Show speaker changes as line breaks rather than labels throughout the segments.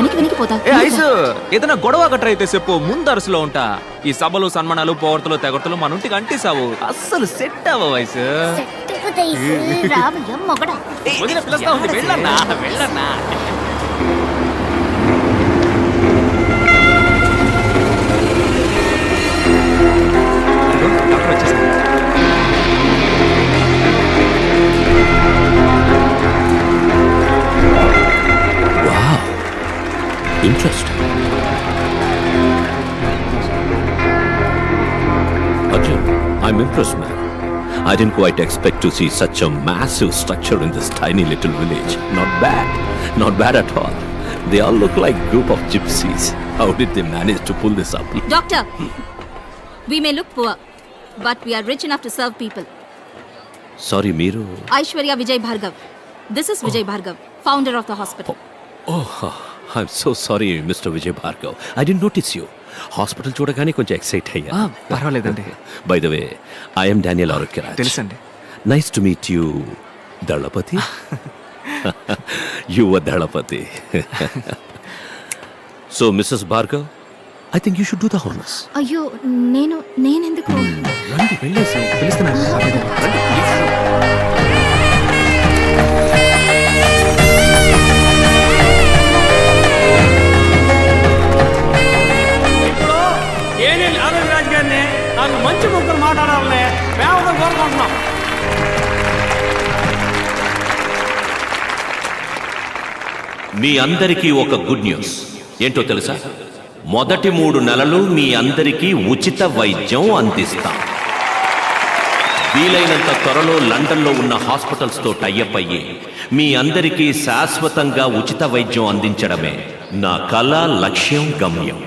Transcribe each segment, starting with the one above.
వెనక్కి వెనక్కి పోతా.
ఏ ఐసు ఏదైనా గొడవ గట్ర అయితే చెప్పు, ముందరసులో ఉంటా. ఈ సభలు సన్మానాలు పోగొడతలు తెగొడతలు మన ఇంటికి అంటిసావు, అస్సలు సెట్ అవ్వవు ఐసు. వదిన పిలుస్తా ఉంది, వెళ్ళన్నా వెళ్ళన్నా. డాక్టర్ వచ్చేసారు.
Interesting. Arjun, I'm impressed, man. I didn't quite expect to see such a massive structure in this tiny little village. Not bad. Not bad at all. They all look like a group of gypsies. How did they manage to pull this up?
Doctor, we may look poor, but we are rich enough to serve people.
Sorry, Meeru.
Aishwarya Vijay Bhargav. This is Vijay Bhargav, founder of the hospital.
Oh, I'm so sorry, Mr. Vijay Bhargav. I didn't notice you. Hospital చూడగానే కొంచెం excite అయ్యా.
పర్వాలేదండి.
By the way, I'm Daniel Arogyaraj.
తెలుసండి.
Nice to meet you, Dalapathi. You are Dalapathi. So Mrs Bhargav, I think you should do the honours.
అయ్యో, నేనెందుకు?
రండి వెళ్ళేసి పిలుస్తున్నాను.
నాకు మంచి ముగ్గురు మాట్లాడాలని మేము కోరుకుంటున్నాం.
మీ అందరికీ ఒక గుడ్ న్యూస్. ఏంటో తెలుసా? మొదటి 3 నెలలు మీ అందరికీ ఉచిత వైద్యం అందిస్తాం. వీలైనంత త్వరలో లండన్లో ఉన్న హాస్పిటల్స్తో టైఅప్ అయ్యి మీ అందరికీ శాశ్వతంగా ఉచిత వైద్యం అందించడమే నా కళ, లక్ష్యం, గమ్యం.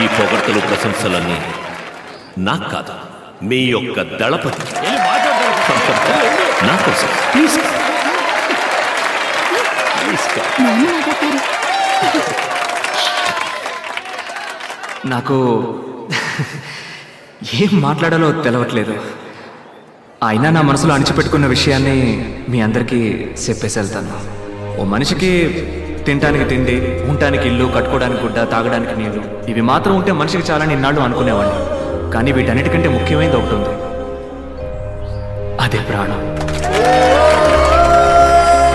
ఈ పొగడ్తలు, ప్రశంసలన్నీ నాకు కాదు, మీ యొక్క దళపతి నా కోసం. ప్లీజ్
నాకు ఏం మాట్లాడాలో తెలవట్లేదు. అయినా నా మనసులో అణిచిపెట్టుకున్న విషయాన్ని మీ అందరికీ చెప్పేసి వెళ్తాను. ఓ మనిషికి తినడానికి తిండి, ఉండటానికి ఇల్లు, కట్టుకోవడానికి గుడ్డ, తాగడానికి నీళ్లు, ఇవి మాత్రం ఉంటే మనిషికి చాలని ఇన్నాళ్ళు అనుకునేవాడిని. కానీ వీటన్నిటికంటే ముఖ్యమైనది ఒకటి ఉంది, అదే ప్రాణం.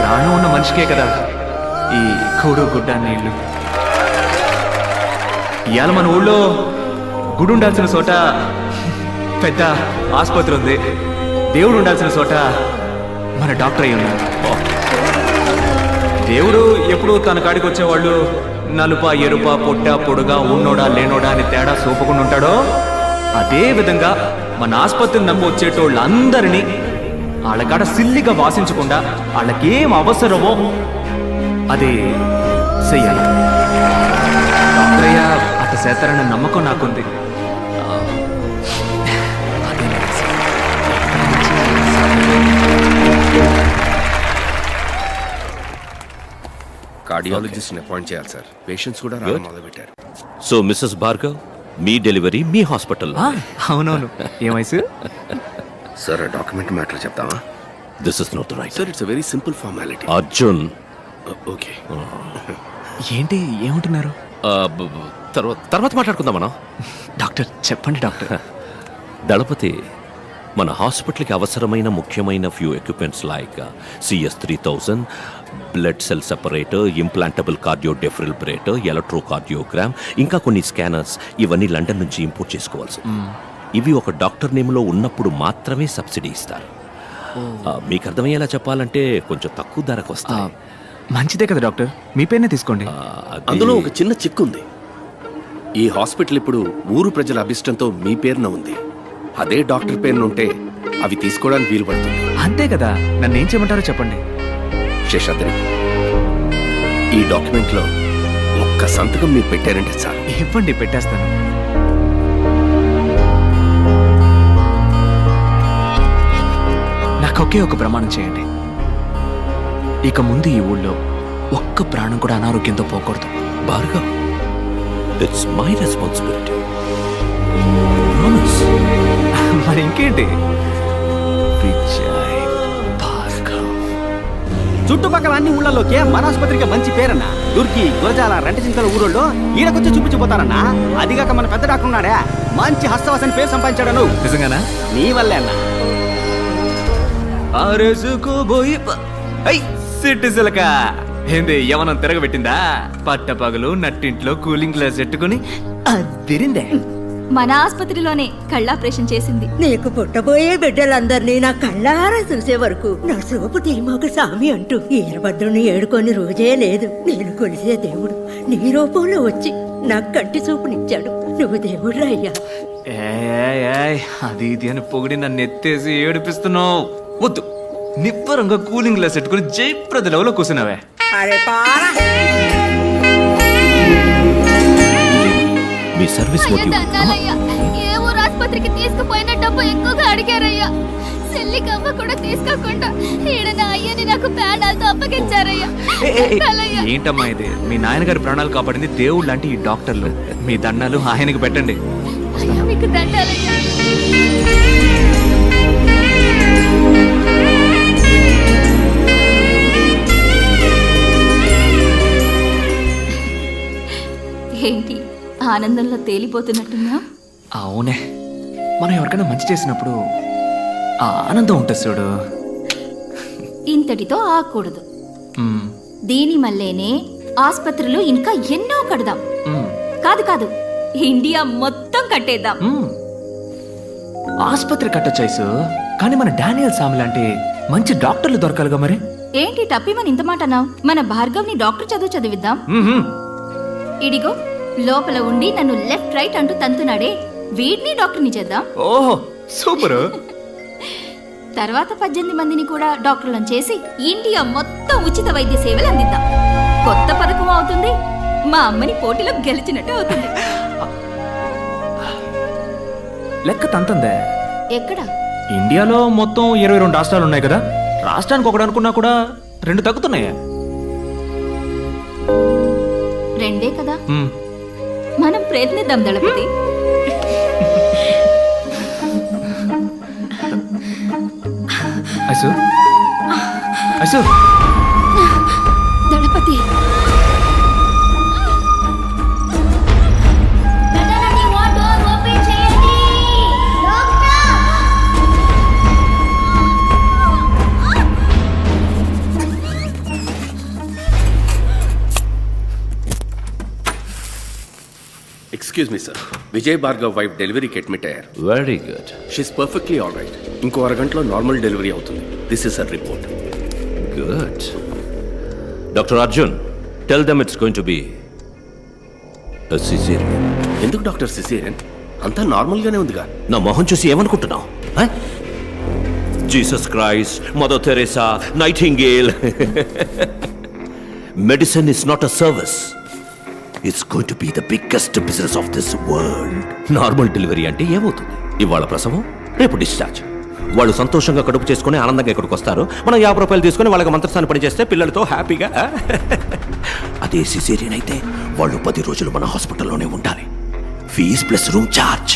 ప్రాణం ఉన్న మనిషికే కదా ఈ కూడు, గుడ్డ, నీళ్లు. ఇవాళ మన ఊళ్ళో గుడి ఉండాల్సిన చోట పెద్ద ఆసుపత్రి ఉంది, దేవుడు ఉండాల్సిన చోట మన డాక్టర్ అయి ఉన్నారు. దేవుడు ఎప్పుడు తన కాడికి వచ్చేవాళ్ళు నలుప, ఎరుప, పొట్ట, పొడుగా, ఉన్నోడా లేనోడా అని తేడా చూపకుండా ఉంటాడో, అదే విధంగా మన ఆసుపత్రిని నమ్మి వచ్చేటోళ్ళందరినీ వాళ్ళ కాడ సిల్లిగా వాసించకుండా వాళ్ళకేం అవసరమో అది చెయ్యాలి. డాక్టరయ్య అట్ట చేస్తారన్న నమ్మకం నాకుంది.
కార్డియాలజిస్ట్ని అపాయింట్ చేయాలి సార్. పేషెంట్స్ కూడా రావడం మొదలుపెట్టారు.
సో మిస్సెస్ భార్గవ్, మీ డెలివరీ మీ హాస్పిటల్.
అవునవును. ఏమైసు
సార్, డాక్యుమెంట్ మ్యాటర్ చెప్తామా?
This is not right
sir, it's very simple formality.
Arjun,
okay.
ఏంటి ఏమంటున్నారు?
తర్వాత మాట్లాడుకుందాం మనం.
డాక్టర్ చెప్పండి. డాక్టర్
దళపతి, మన హాస్పిటల్కి అవసరమైన ముఖ్యమైన few equipments like CS3000, blood cell separator, implantable cardio defibrillator, electrocardiogram, ఇంకా కొన్ని స్కానర్స్, ఇవన్నీ లండన్ నుంచి ఇంపోర్ట్ చేసుకోవాల్సి. ఇవి ఒక డాక్టర్ నేమ్లో ఉన్నప్పుడు మాత్రమే సబ్సిడీ ఇస్తారు. మీకు అర్థమయ్యేలా చెప్పాలంటే కొంచెం తక్కువ ధరకు వస్తాయి.
మంచిదే కదా డాక్టర్, మీ పేరునే తీసుకోండి.
అందులో ఒక చిన్న చిక్కు ఉంది. ఈ హాస్పిటల్ ఇప్పుడు ఊరు ప్రజల అభిష్టంతో మీ పేరున ఉంది. అదే డాక్టర్ పేరున ఉంటే అవి తీసుకోవడానికి వీలు పడుతుంది.
అంతే కదా, నన్ను ఏం చేయమంటారో చెప్పండి.
శేషాద్రి, ఈ డాక్యుమెంట్లో ఒక్క సంతకం మీరు పెట్టారంటే చాలు.
ఇవ్వండి, పెట్టేస్తాను. నాకు ఒకే ఒక ప్రమాణం చేయండి. ఇక ముందు ఈ ఊళ్ళో ఒక్క ప్రాణం కూడా అనారోగ్యంతో పోకూడదు.
Bhargav, it's my responsibility. Promise.
మరి ఇంకేంటి? విజయ్ భార్గవ్.
చుట్టుపక్కల అన్ని ఊళ్ళలోకి మన ఆసుపత్రికి మంచి పేరన్న. దుర్గి, గురజాల, రెంటచింతల ఊరోళ్ళు ఈడకొచ్చి చూపించిపోతారన్నా. అదిగాక మన పెద్ద డాక్టర్ ఉన్నాడే, మంచి హస్తవాసని పేరు సంపాదించాడు.
నిజంగానా?
నీ వల్లే అన్న.
ఆరేసుకోబోయి సిట్టిసలక ఏంది యవనం తిరగబెట్టిందా? పట్టపగలు నట్టింట్లో కూలింగ్ గ్లాస్ పెట్టుకుని అదిరిందే.
మన ఆసుపత్రిలోనే కళ్ళాపరేషన్ చేసింది.
నీకు పుట్టబోయే బిడ్డలందరినీ నా కళ్ళారా చూసే వరకు నా సోపు తీమోక సామి అంటూ ఈరభద్రుని ఏడుకొని రోజే లేదు. నేను కొలిసే దేవుడు నీ రూపంలో వచ్చి నాకు కంటి చూపునిచ్చాడు. నువ్వు దేవుడు అయ్యా.
అది ఇది అని పొగిడి నన్ను ఎత్తేసి ఏడిపిస్తున్నావు. వద్దు, నిబ్బరంగా కూలింగ్ గ్లాస్ పెట్టుకుని జయప్రద లెవెల్లో కూర్చున్నావే.
అరే పారా.
మీ సర్వీస్ మోటివ్
ఏ ఊరు ఆసుపత్రికి తీసుకుపోయిన డబ్బు ఎక్కువగా అడిగారయ్యా. సెల్లి కవ్వ కూడా తీసుకోకుండా ఈడ నా అయ్యని నాకు ప్రాణాలతో అప్పగించారయ్యా.
ఏంటమ్మా ఇది? మీ నాయనగారి ప్రాణాలు కాపాడింది దేవుడు లాంటి ఈ డాక్టర్లు. మీ దండాలు ఆయనకి పెట్టండి.
అయ్యా మీకు దండాలయ్యా. ఏంటి ఆనందంలో తేలిపోతున్నట్టున్నా?
అవునే, మనం ఎవరికైనా మంచి చేసినప్పుడు ఆ ఆనందం ఉంటుంది చూడు.
ఇంతటితో ఆగకూడదు.
మ్మ్.
దీని మల్లేనే ఆసుపత్రులు ఇంకా ఎన్నో కడదాం.
మ్మ్.
కాదు కాదు, ఇండియా మొత్తం కట్టేద్దాం.
మ్మ్. ఆసుపత్రి కట్టొచ్చాయిసు, కానీ మన డానియల్ సామి లాంటి మంచి డాక్టర్లు దొరకాలిగా మరి.
ఏంటి టప్పిమని ఇంత మాట అన్నావు? మన భార్గవ్ని డాక్టర్ చదువు చదివిద్దాం.
మ్మ్.
ఇడిగో లోపల ఉండి నన్ను లెఫ్ట్ రైట్ అంటూ తంతున్నాడే, వీడిని డాక్టర్ని చేద్దాం.
ఓహో సూపర్.
తర్వాత 18 మందిని కూడా డాక్టర్లను చేసి ఇండియా మొత్తం ఉచిత వైద్య సేవలు అందిద్దాం. కొత్త పథకం అవుతుంది, మా అమ్మని పోటీలో గెలిచినట్టు అవుతుంది.
లెక్క తంతందే.
ఎక్కడ?
ఇండియాలో మొత్తం 22 రాష్ట్రాలు ఉన్నాయి కదా. రాష్ట్రానికి ఒకటి అనుకున్నా కూడా 2 తగ్గుతున్నాయా?
రెండే కదా.
మ్మ్.
మనం ప్రయత్నిద్దాం దళపతి.
ఐసు ఐసు
Dalapathi
excuse me sir, Vijay Bhargav wife డెలివరీకి అడ్మిట్ అయ్యారు.
Very good.
She's perfectly all right. ఇంకో అరగంటలో నార్మల్ డెలివరీ అవుతుంది. This is our report.
Good. Doctor Arjun, tell them it's going to be caesarean.
ఎందుకు డాక్టర్ సిసేరియన్? అంతా నార్మల్గానే ఉందిగా.
నా మొహం చూసి ఏమనుకుంటున్నావు? Jesus Christ, Mother Teresa, Nightingale. Medicine is not a service. It's going to be the biggest business of this world. Normal delivery అంటే ఏమవుతుంది? ఇవాళ ప్రసవం, రేపు డిశ్చార్జ్. వాళ్ళు సంతోషంగా కడుపు చేసుకుని ఆనందంగా ఇక్కడికి వస్తారు. మనం 50 రూపాయలు తీసుకుని వాళ్ళకి మంత్రస్థానం పని చేస్తే పిల్లలతో హ్యాపీగా. అదే సిజేరియన్ అయితే వాళ్ళు 10 రోజులు మన హాస్పిటల్లోనే ఉండాలి. Fees plus room charge.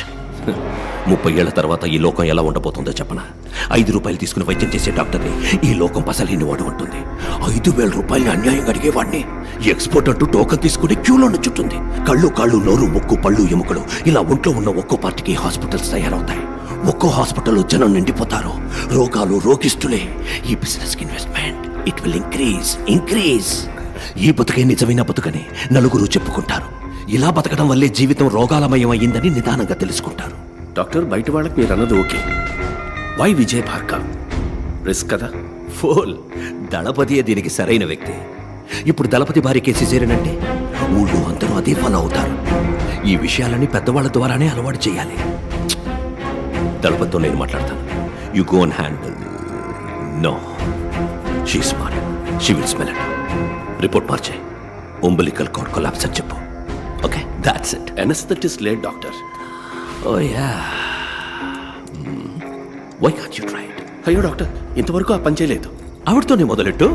30 ఏళ్ల తర్వాత ఈ లోకం ఎలా ఉండబోతుందో చెప్పనా? 5 రూపాయలు తీసుకుని వైద్యం చేసే డాక్టర్ని ఈ లోకం పసలేని వాడు ఉంటుంది. 5,000 రూపాయలు అన్యాయంగా అడిగేవాడిని ఎక్స్పోర్ట్ అంటూ టోకన్ తీసుకుని క్యూలో చుట్టుంది. కళ్ళు, కాళ్ళు, నోరు, ముక్కు, పళ్ళు, ఎముకలు ఇలా ఒంట్లో ఉన్న ఒక్కో పార్టీకి హాస్పిటల్స్ తయారవుతాయి. ఒక్కో హాస్పిటల్లో జనం నిండిపోతారు. రోగాలు, రోగిస్తులే. ఈ business investment it will increase. ఈ బతుకే నిజమైన బతుకని నలుగురు చెప్పుకుంటారు. ఇలా బతకడం వల్లే జీవితం రోగాలమయం అయ్యిందని నిదానంగా తెలుసుకుంటారు.
డాక్టర్, బయట వాళ్ళకి మీరు అన్నది okay. Why Vijay Bhargav? Risk కదా.
ఫోల్. దళపతియే దీనికి సరైన వ్యక్తి. ఇప్పుడు దళపతి భార్యకే సిజేరియన్ అంటే ఊళ్ళో అందరూ అదే ఫాలో అవుతారు. ఈ విషయాలని పెద్దవాళ్ళ ద్వారానే అలవాటు చేయాలి. దళపతితో నేను మాట్లాడతాను. You go and handle. No, she smart. She will smell it. Report మార్చే. umbilical cord collapse అని చెప్పు. Okay, that's it.
Anaesthetist late doctor.
Oh yeah. Why can't you try it?
అయ్యో డాక్టర్, ఇంతవరకు ఆ పని చేయలేదు.
ఆవిడతోనే మొదలెట్టు.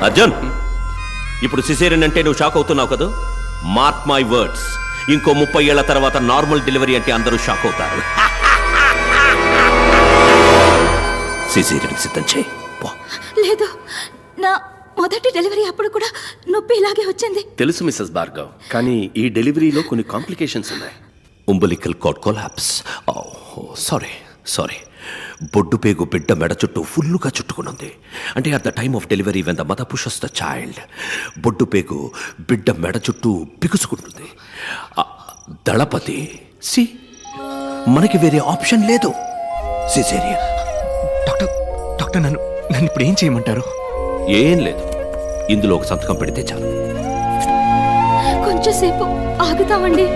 అర్జున్, ఇప్పుడు సిజేరియన్ అంటే నువ్వు షాక్ అవుతున్నావు కదా? మార్క్ మై వర్డ్స్, ఇంకో 30 ఏళ్ల తర్వాత నార్మల్ డెలివరీ అంటే అందరూ షాక్ అవుతారు. సిజేరియన్ సిద్ధం చేయి. పో.
లేదు, నా మొదటి డెలివరీ అప్పుడు కూడా నొప్పి ఇలాగే వచ్చింది.
తెలుసు మిస్సెస్ భార్గవ్, కానీ ఈ డెలివరీలో కొన్ని కాంప్లికేషన్స్ ఉన్నాయి.
umbilical cord collapse. సారీ. బొడ్డు పేగు బిడ్డ మెడ చుట్టూ ఫుల్లుగా చుట్టుకునుంది. అంటే at the time of delivery when the mother pushes the child, బొడ్డు పేగు బిడ్డ మెడ చుట్టూ బిగుసుకుంటుంది. దళపతి, సి మనకి వేరే ఆప్షన్ లేదు, సిజేరియన్.
డాక్టర్ నన్ను ఇప్పుడు ఏం చేయమంటారు?
ఏం లేదు, ఇందులో ఒక సంతకం పెడితే చాలు.
కొంచెంసేపు ఆగుతామండి.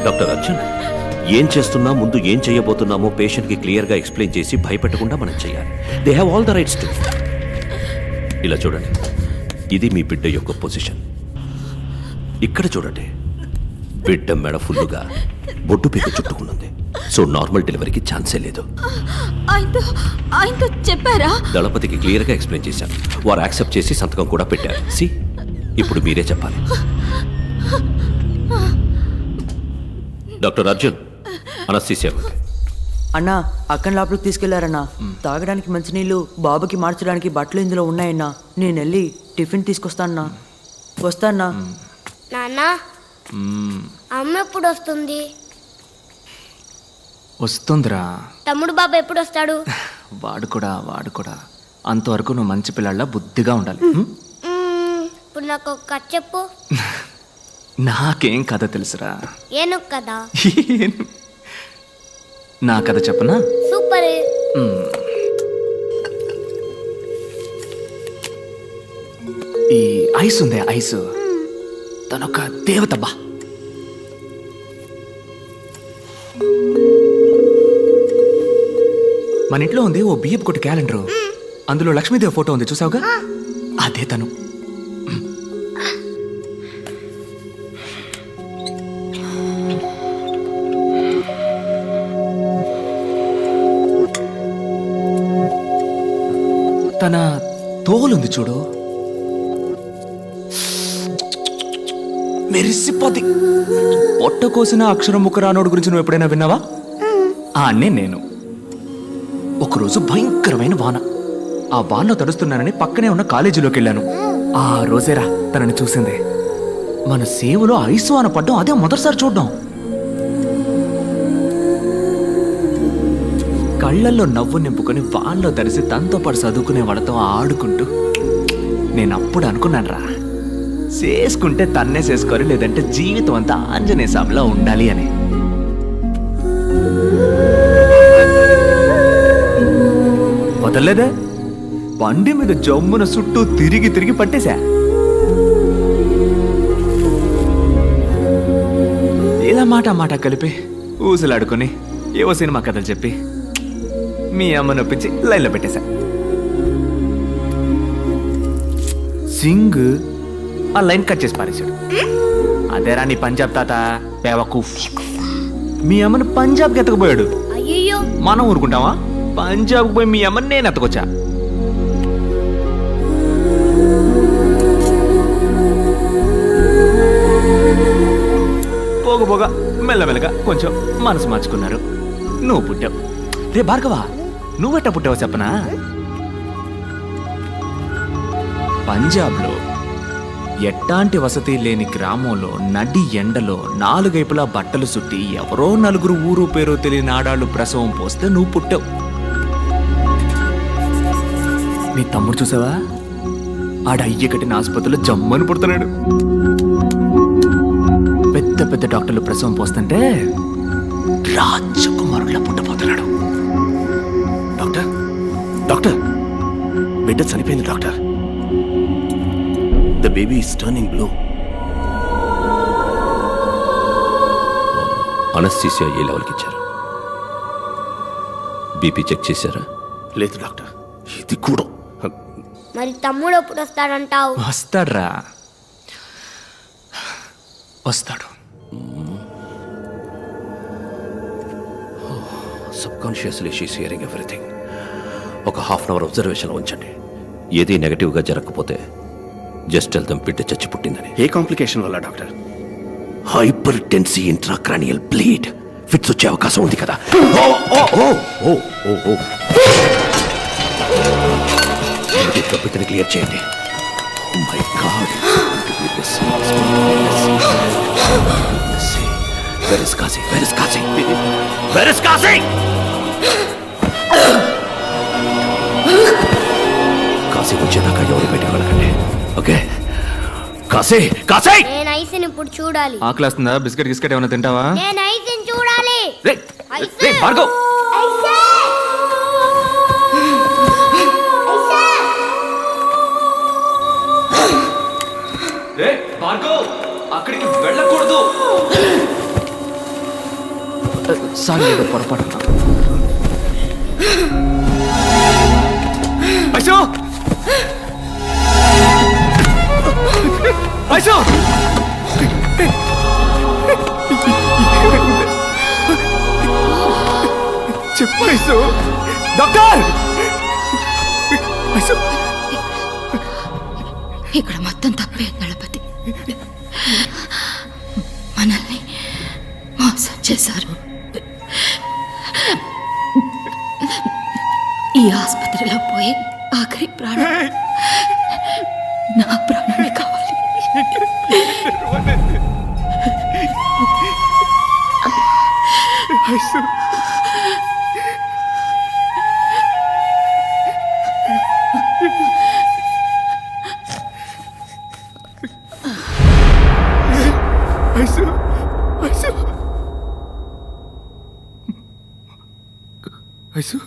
డాక్టర్ అర్జున్, ఏం చేస్తున్నా ముందు ఏం చేయబోతున్నామో పేషెంట్కి క్లియర్గా ఎక్స్ప్లెయిన్ చేసి భయపెట్టకుండా మనం చేయాలి. They have all the rights to. ఇలా చూడండి, ఇది మీ బిడ్డ యొక్క పొజిషన్. ఇక్కడ చూడండి, బిడ్డ మెడ ఫుల్లుగా బొడ్డు పీక చుట్టుకున్నది. సో నార్మల్ డెలివరీకి ఛాన్సే లేదు.
ఆయనతో చెప్పారా?
దళపతికి క్లియర్గా ఎక్స్ప్లెయిన్ చేశాను. వారు యాక్సెప్ట్ చేసి సంతకం కూడా పెట్టారు. సి, ఇప్పుడు మీరే చెప్పాలి. Doctor Arjun, anaesthesia.
అన్నా, అక్కని లోపలికి తీసుకెళ్లారన్నా. తాగడానికి మంచినీళ్ళు, బాబుకి మార్చడానికి బట్టలు ఇందులో ఉన్నాయన్నా. నేను వెళ్ళి టిఫిన్ తీసుకొస్తానన్నా. వస్తానా?
నాన్నా, అమ్మ ఎప్పుడు వస్తుంది?
వస్తుందిరా.
తమ్ముడు బాబు ఎప్పుడు వస్తాడు?
వాడు కూడా అంతవరకు నువ్వు మంచి పిల్లల్లా బుద్ధిగా ఉండాలి.
ఇప్పుడు నాకు ఒక కథ చెప్పు.
నాకేం కథ తెలుసురా.
ఏను కదా?
నా కథ చెప్పనా?
సూపర్.
ఈ ఐస్ ఉందే, ఐస్ తనొక దేవతబ్బా. మన ఇంట్లో ఉంది ఓ బియ్యపు కొట్టు క్యాలెండరు. అందులో లక్ష్మీదేవి ఫోటో ఉంది, చూసావుగా? అదే తను. తన తోలుంది చూడు, మెరిసిపోద్ది. పొట్ట కోసిన అక్షరం ముఖరానోడు గురించి నువ్వు ఎప్పుడైనా విన్నావా? నేను ఒకరోజు భయంకరమైన వాన. ఆ వానలో తడుస్తున్నానని పక్కనే ఉన్న కాలేజీలోకి వెళ్ళాను. ఆ రోజేరా తనని చూసింది. మన సేవలో ఐసు వాన పడ్డం అదే మొదటిసారి చూడ్డం. కళ్ళల్లో నవ్వు నింపుకొని వానలో తడిసి తనతో పాటు చదువుకునే వాళ్ళతో ఆడుకుంటూ నేను అప్పుడు అనుకున్నాను రా, చేసుకుంటే తన్నే చేసుకోవాలి, లేదంటే జీవితం అంతా ఆంజనేయ స్వామిలా ఉండాలి అని. వదలలేదే, బండి మీద జమ్మున చుట్టూ తిరిగి పట్టేశా. ఇలా మాట కలిపి ఊసులాడుకొని ఏవో సినిమా కథలు చెప్పి మీ అమ్మ నొప్పించి లైన్లో పెట్టేశా. సింగ్ ఆ లైన్ కట్ చేసి పారేశాడు. అదేరా నీ పంజాబ్ తాత బేవకూఫ్. మీ అమ్మను పంజాబ్కి ఎత్తకపోయాడు.
అయ్యో,
మనం ఊరుకుంటావా? పంజాబ్కి పోయి మీ అమ్మని నేను ఎత్తకొచ్చా. పోగా మెల్లమెల్లగా కొంచెం మనసు మార్చుకున్నారు. నువ్వు పుట్టావు. రే భార్గవా, నువ్వెట్టా పుట్టావో చెప్పనా? పంజాబ్లో ఎట్టాంటి వసతి లేని గ్రామంలో నడి ఎండలో నాలుగైపులా బట్టలు చుట్టి ఎవరో నలుగురు ఊరు పేరో తెలియని ఆడాళ్ళు ప్రసవం పోస్తే నువ్వు పుట్టావు. నీ తమ్ముడు చూసావా? ఆడ అయ్య కట్టిన ఆసుపత్రిలో జమ్మని పుడుతున్నాడు. పెద్ద డాక్టర్లు ప్రసవం పోస్తుంటే రాజకుమారులా పుట్టబోతున్నాడు.
డాక్టర్, బిడ్డ చనిపోయింది doctor. The baby is turning blue.
Anaesthesia ఏ లెవెల్కి ఇచ్చారు? బీపీ చెక్ చేశారా?
లేదు డాక్టర్.
ఇది కూడా.
మరి తమ్ముడు ఎప్పుడు వస్తాడంటావు?
వస్తాడు.
Subconsciously she's hearing everything. ఒక హాఫ్ అన్ అవర్ అబ్జర్వేషన్లో ఉంచండి. ఏది నెగటివ్గా జరగకపోతే జస్ట్ టెల్ దెమ్ బిడ్డ చచ్చి పుట్టిందని.
ఏ కాంప్లికేషన్ వల్ల doctor?
Hyper Tennessee intracranial bleed. Fits వచ్చే అవకాశం ఉంది కదా. ఫాస్ట్గా బిడ్డని క్లియర్ చేయండి. Oh my God. Where is Kasi? Where is Kasi? Where is Kasi? Kashi వచ్చేదాకా ఎవరు బయటకు వెళ్ళకండి. ఓకే కాశీ కాశీ
నేను ఐస్ని ఇప్పుడు చూడాలి.
ఆకలేస్తుందా? బిస్కెట్ గిస్కెట్ ఏమైనా తింటావా?
నేను ఐస్ని చూడాలి.
రే రే భార్గవ్, రే భార్గవ్, అక్కడికి వెళ్ళకూడదు. సారీ, ఏదో పొరపాటు. ఐసు ఐసు చెప్పు ఐసు. డాక్టర్ ఐసు,
ఇక్కడ మొత్తం తప్పే దళపతి. మనల్ని మోసం చేశారు. ఈ ఆసుపత్రిలో పోయి ఆఖరి ప్రాణం నా ప్రాణమే కావాలి.
ఐసు ఐసు ఐసు ఐసు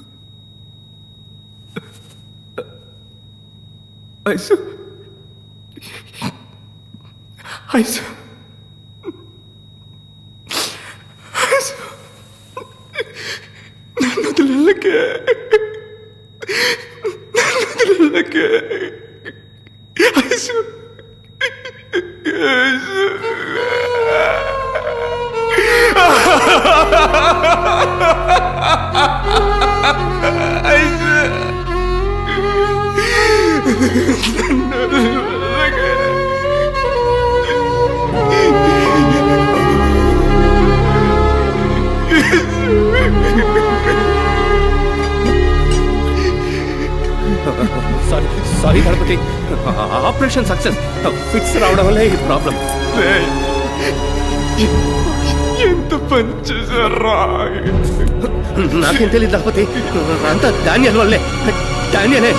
ఐసు ఐసు ఐసు నన్ను వదిలేకే, నన్ను వదిలేకే ఐసు ఐసు.
Sorry Ganapathi, operation success. Fits రావడం వల్ల ఈ ప్రాబ్లం.
ఎంత పని చేశారా?
నాకేం తెలియదు గణపతి, అంతా డానియల్ వల్లే. డానియలే.